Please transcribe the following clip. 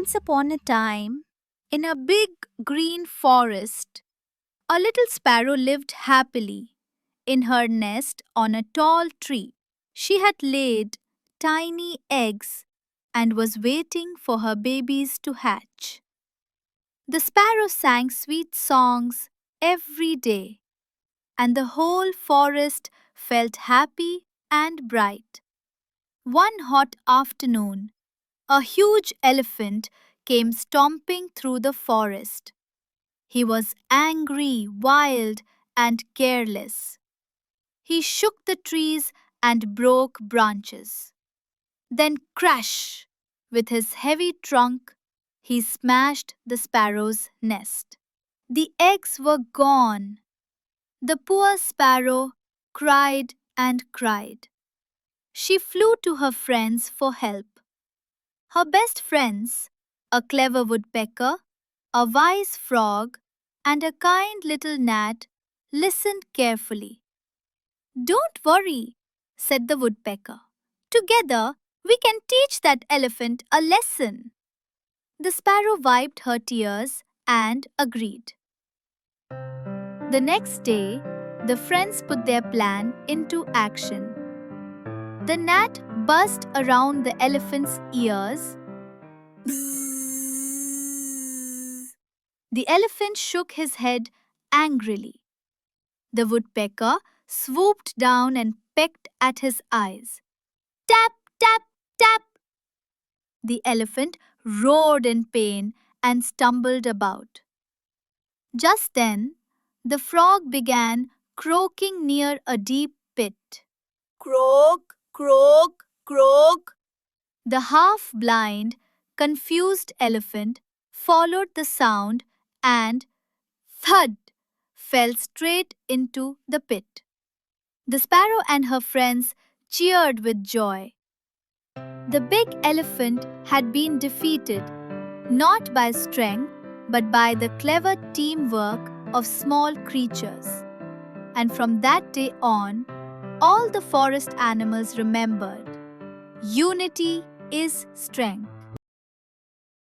Once upon a time, in a big green forest, a little sparrow lived happily in her nest on a tall tree. She had laid tiny eggs and was waiting for her babies to hatch. The sparrow sang sweet songs every day, and the whole forest felt happy and bright. One hot afternoon, a huge elephant came stomping through the forest. He was angry, wild, and careless. He shook the trees and broke branches. Then, crash! With his heavy trunk, he smashed the sparrow's nest. The eggs were gone. The poor sparrow cried and cried. She flew to her friends for help. Her best friends, a clever woodpecker, a wise frog, and a kind little gnat, listened carefully. "Don't worry," said the woodpecker. "Together we can teach that elephant a lesson." The sparrow wiped her tears and agreed. The next day, the friends put their plan into action. The gnat buzzed around the elephant's ears. The elephant shook his head angrily. The woodpecker swooped down and pecked at his eyes. Tap, tap, tap! The elephant roared in pain and stumbled about. Just then, the frog began croaking near a deep pit. Croak, croak, croak. The half-blind, confused elephant followed the sound and, thud, fell straight into the pit. The sparrow and her friends cheered with joy. The big elephant had been defeated, not by strength, but by the clever teamwork of small creatures. And from that day on, all the forest animals remembered, unity is strength.